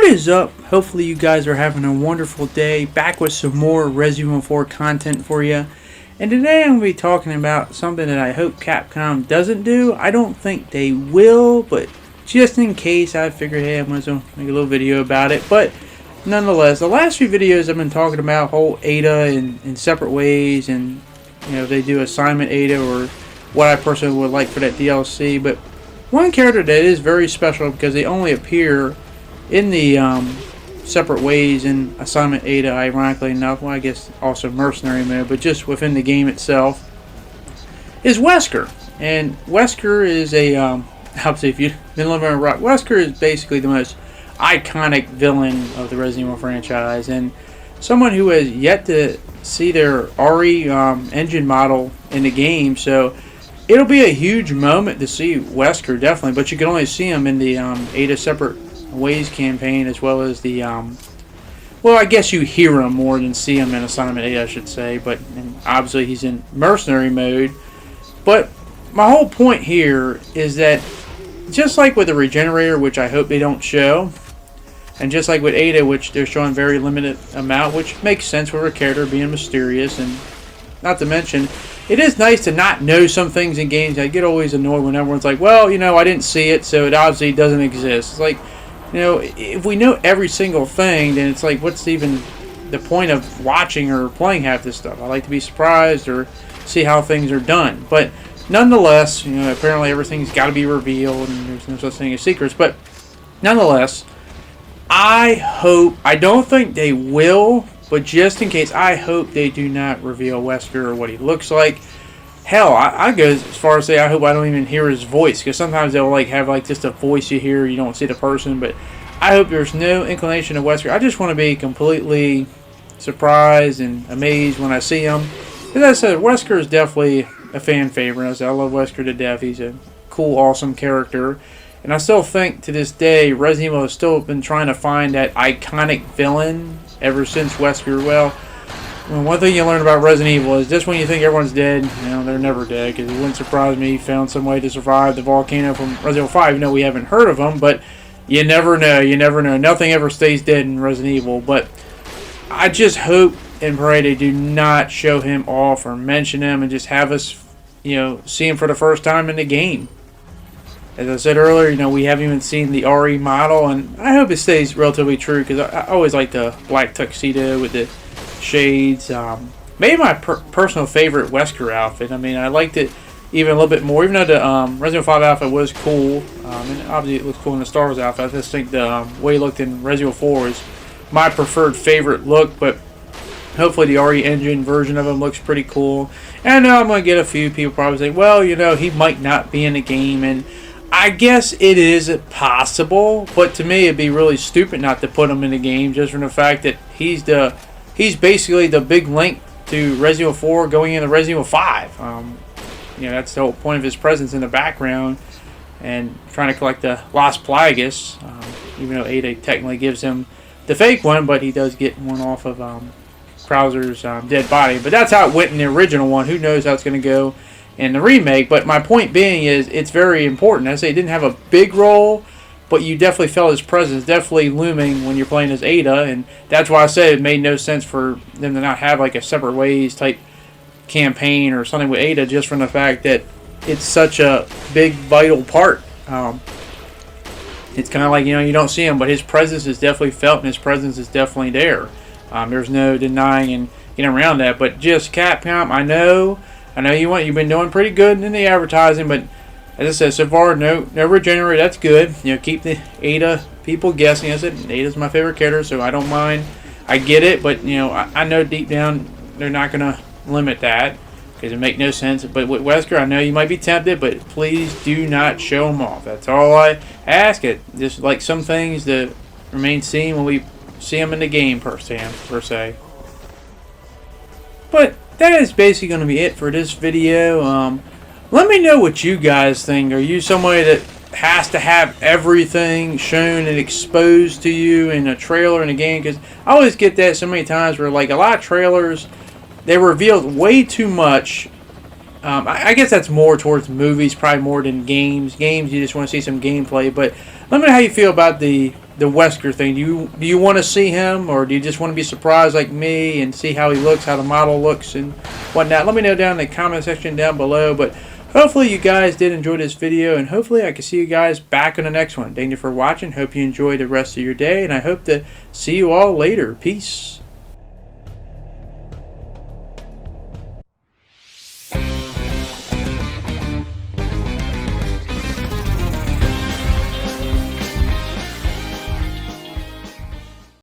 What is up? Hopefully you guys are having a wonderful day. Back with some more Resident Evil 4 content for you. And today I'm going to be talking about something that I hope Capcom doesn't do. I don't think they will, but just in case, I figured, hey, I'm going to make a little video about it. But nonetheless, the last few videos I've been talking about whole Ada in separate ways, and they do assignment Ada or what I personally would like for that DLC. But one character that is very special because they only appear in the separate ways in assignment Ada, ironically enough, well, I guess also mercenary mode, but just within the game itself, is Wesker. And Wesker is a, obviously if you've been living on rock, Wesker is basically the most iconic villain of the Resident Evil franchise, and someone who has yet to see their RE engine model in the game, so it'll be a huge moment to see Wesker, definitely, but you can only see him in the Ada Separate Ways campaign, as well as the well, I guess you hear him more than see him in assignment A, I should say, but obviously he's in mercenary mode. But my whole point here is that just like with the regenerator, which I hope they don't show, and just like with Ada, which they're showing very limited amount, which makes sense with her character being mysterious, and not to mention it is nice to not know some things in games. I get always annoyed when everyone's like, well, I didn't see it, so it obviously doesn't exist. It's like, if we know every single thing, then it's like, what's even the point of watching or playing half this stuff? I like to be surprised or see how things are done. But nonetheless, apparently everything's got to be revealed and there's no such thing as secrets. But nonetheless, I don't think they will, but just in case, I hope they do not reveal Wesker or what he looks like. Hell, I go as far as say I hope I don't even hear his voice, because sometimes they'll have just a voice you hear, you don't see the person. But I hope there's no inclination of Wesker. I just want to be completely surprised and amazed when I see him. As I said, Wesker is definitely a fan favorite. I love Wesker to death. He's a cool, awesome character. And I still think to this day, Resident Evil has still been trying to find that iconic villain ever since Wesker. Well, one thing you learn about Resident Evil is just when you think everyone's dead, they're never dead, because it wouldn't surprise me he found some way to survive the volcano from Resident Evil 5, even though we haven't heard of him, but you never know, Nothing ever stays dead in Resident Evil, but I just hope and pray they do not show him off or mention him and just have us, see him for the first time in the game. As I said earlier, we haven't even seen the RE model, and I hope it stays relatively true, because I always like the black tuxedo with the shades. Maybe my personal favorite Wesker outfit. I liked it even a little bit more, even though the Resident Evil 5 outfit was cool, and obviously it looks cool in the Star Wars outfit. I just think the way he looked in Resident Evil 4 is my preferred favorite look, but hopefully the RE engine version of him looks pretty cool. And I know I'm going to get a few people probably say, well, he might not be in the game, and I guess it is possible, but to me it'd be really stupid not to put him in the game, just from the fact that he's basically the big link to Resident Evil 4 going into Resident Evil 5. That's the whole point of his presence in the background and trying to collect the Las Plagas, even though Ada technically gives him the fake one, but he does get one off of Krauser's dead body. But that's how it went in the original one. Who knows how it's going to go in the remake. But my point being is it's very important. I say it didn't have a big role, but you definitely felt his presence, definitely looming when you're playing as Ada, and that's why I said it made no sense for them to not have like a Separate Ways type campaign or something with Ada, just from the fact that it's such a big, vital part. It's kind of like, you don't see him, but his presence is definitely felt, and his presence is definitely there. There's no denying and getting around that. But just Capcom, I know you've been doing pretty good in the advertising, but as I said, so far, no regenerator. That's good. Keep the Ada people guessing. I said Ada's my favorite character, so I don't mind. I get it, but I know deep down they're not gonna limit that because it make no sense. But with Wesker, I know you might be tempted, but please do not show him off. That's all I ask. It just like some things that remain seen when we see them in the game per se. But that is basically going to be it for this video. Let me know what you guys think. Are you somebody that has to have everything shown and exposed to you in a trailer in a game? Because I always get that so many times where like a lot of trailers, they revealed way too much. I guess that's more towards movies, probably more than games. Games, you just want to see some gameplay. But let me know how you feel about the the Wesker thing? Do you want to see him, or do you just want to be surprised like me and see how he looks, how the model looks, and whatnot? Let me know down in the comment section down below. But hopefully you guys did enjoy this video, and hopefully I can see you guys back on the next one. Thank you for watching. Hope you enjoy the rest of your day, and I hope to see you all later. Peace.